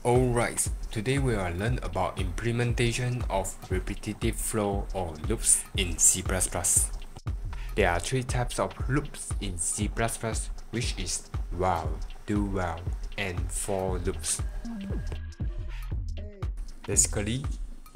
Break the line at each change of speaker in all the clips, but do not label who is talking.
Alright, today we will learn about implementation of repetitive flow or loops in C++. There are three types of loops in C++, which is while, do while, and for loops. Basically,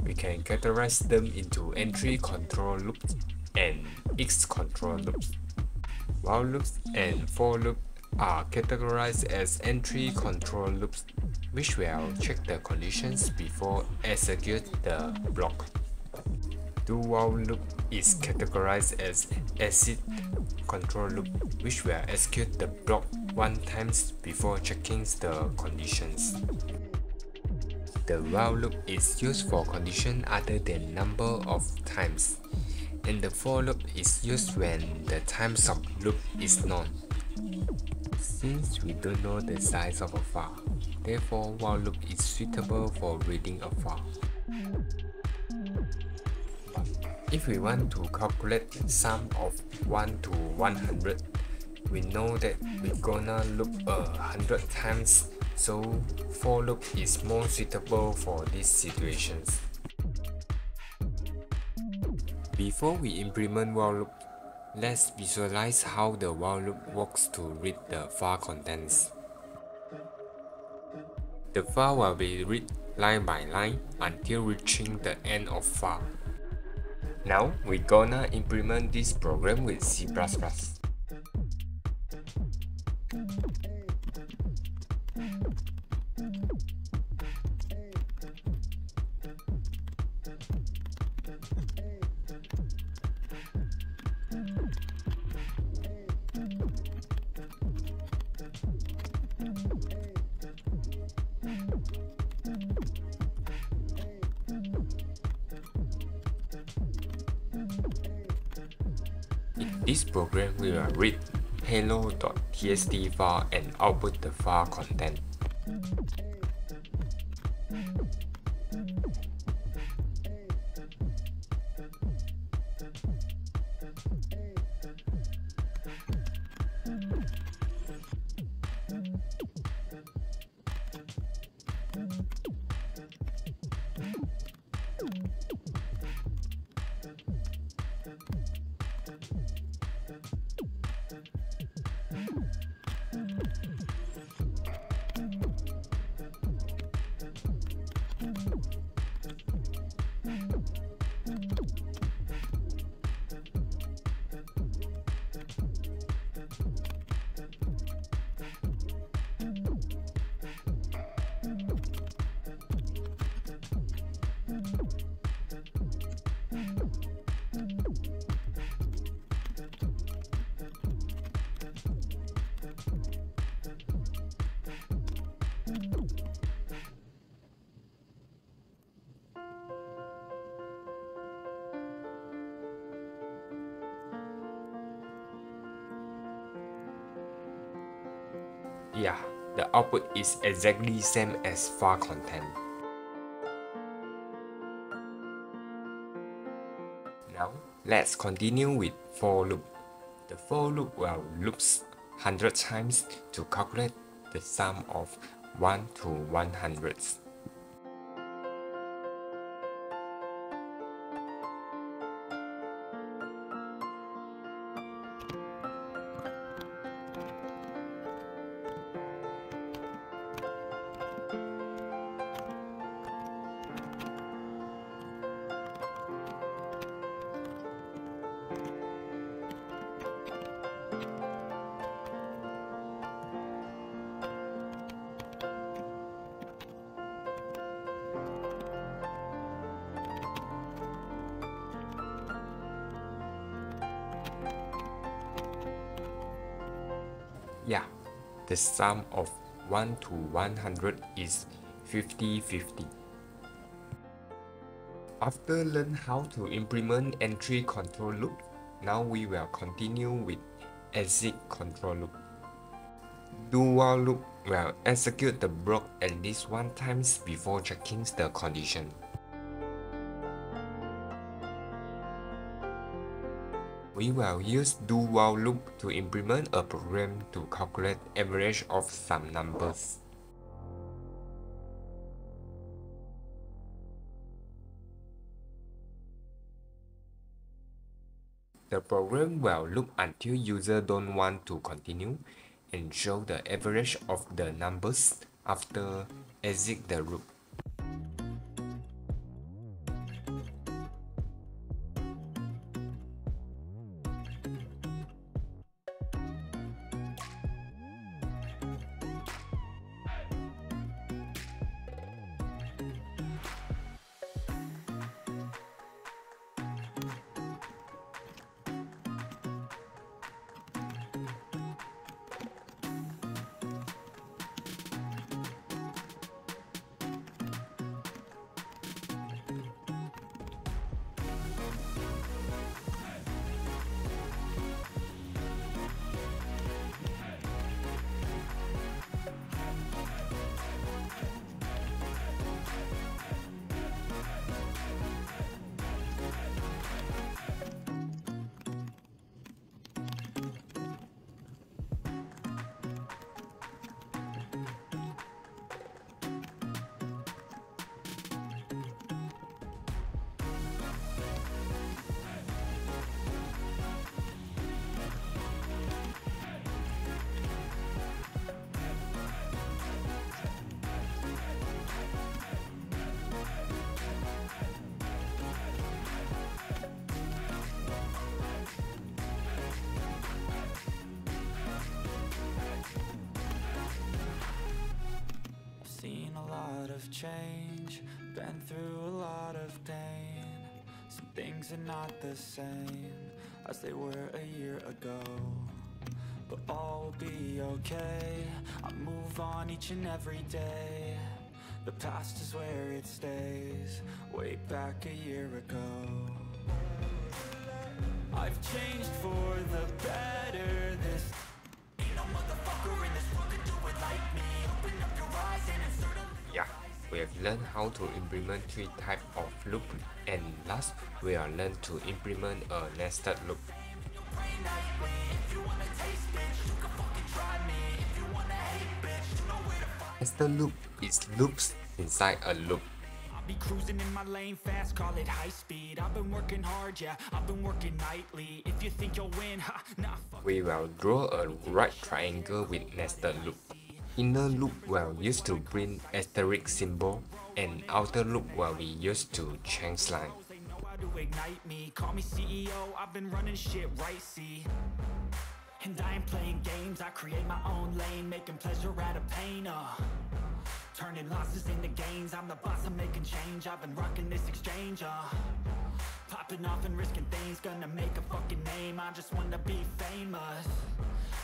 we can categorize them into entry control loops and X control loops. While loops and for loop are categorized as entry control loops, which will check the conditions before execute the block. Do while loop is categorized as exit control loop, which will execute the block one times before checking the conditions. The while loop is used for condition other than number of times, and the for loop is used when the times of loop is known. Since we don't know the size of a file, therefore while loop is suitable for reading a file. But if we want to calculate sum of 1 to 100, we know that we're gonna loop 100 times, so for loop is more suitable for these situations. Before we implement while loop, let's visualize how the while loop works to read the file contents. The file will be read line by line until reaching the end of file. Now we're gonna implement this program with C++. In this program, we will read hello.txt file and output the file content. Yeah, the output is exactly same as file content. Now, let's continue with for loop. The for loop will loops 100 times to calculate the sum of 1 to 100. Yeah, the sum of 1 to 100 is 50-50. After learn how to implement entry control loop, now we will continue with exit control loop. Do while loop will execute the block at least one times before checking the condition. We will use do while loop to implement a program to calculate average of some numbers. The program will loop until user don't want to continue and show the average of the numbers after exit the loop.
Seen a lot of change, been through a lot of pain. Some things are not the same as they were a year ago, but all will be okay. I move on each and every day. The past is where it stays, way back a year ago. I've changed for the better. This ain't no motherfucker in this world can do it like me. Open up your eyes and insert a
Yeah, we have learned how to implement 3 types of loop, and last we are learned to implement a nested loop.
brain nightly. If you wanna taste, bitch, you can fucking try me. If you wanna hate, bitch, you know where to find.
Nested loop is loops inside a loop.
I'll be cruising in my lane fast, call it high speed. I've been working hard, yeah, I've been working nightly. If you think you'll win, ha, nah, fuck.
We will draw a right triangle with nested loop. Inner loop will use to print asterisk symbol, and outer loop will be used to change line.
They know how to ignite me. Call me CEO, I've been running shit right, see. And I ain't playing games, I create my own lane, making pleasure out of pain, turning losses into gains, I'm the boss, I'm making change. I've been rocking this exchange, popping off and risking things, gonna make a fucking name. I just wanna be famous,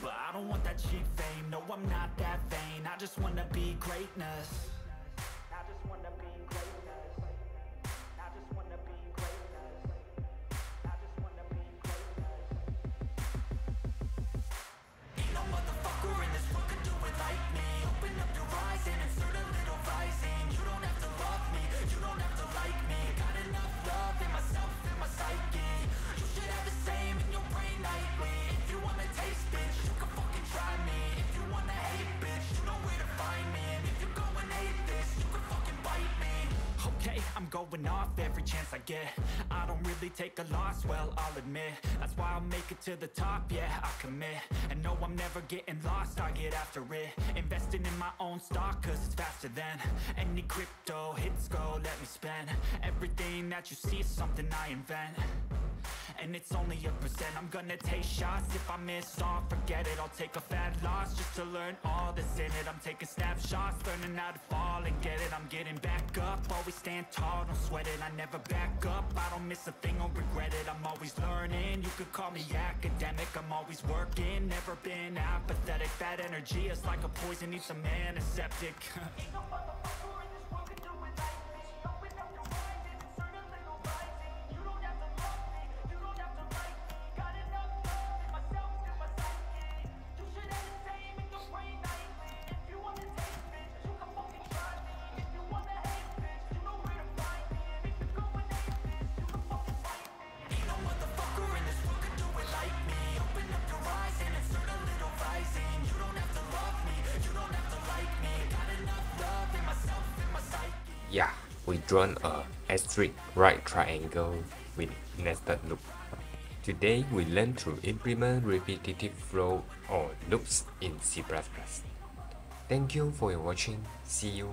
but I don't want that cheap fame. No, I'm not that vain, I just wanna be greatness. I just wanna be greatness. I just wanna be greatness. I just wanna be greatness. Ain't no motherfucker in this world can do it like me. Open up your eyes and insert a little rising. You don't have to love me, you don't have to like me. Got enough love in myself and my psyche. You should have the same in your brain nightly. If you wanna taste, bitch, you can fucking try me. If you wanna hate, bitch, you know where to find me. And if you go and hate this, you can fucking bite me. Okay, I'm going off every chance I get. I don't really take a loss, well, I'll admit. That's why I'll make it to the top, yeah, I commit. And no, I'm never getting lost, I get after it. Investing in my own stock, cause it's faster than any crypto hits go, let me spend. Everything that you see is something I invent, and it's only a percent. I'm gonna take shots, if I miss all, forget it. I'll take a fat loss just to learn all that's in it. I'm taking snapshots, learning how to fall and get it. I'm getting back up, always stand tall, don't sweat it. I never back up, I don't miss a thing or regret it. I'm always learning, you could call me academic. I'm always working, never been apathetic. That energy is like a poison, needs a antiseptic. Ain't no motherfucker in this world can do it like me. Open up your mind and insert a little rising. You don't have to love me, you don't have to like me. Got enough love in myself and my psyche. You should have the same in your brain nightly. If you wanna taste, bitch, you can fucking try me. If you wanna hate, bitch, you know where to find me. And if you go and hate this, you can fucking fight me. Ain't no motherfucker in this world can do it like me. Open up your eyes and insert a little rising. You don't have to love me, you don't have to like me. Got enough love in myself and my psyche.
Yeah, we drawn a asterisk right triangle with nested loop. Today we learned to implement repetitive flow or loops in C++. Thank you for your watching. See you.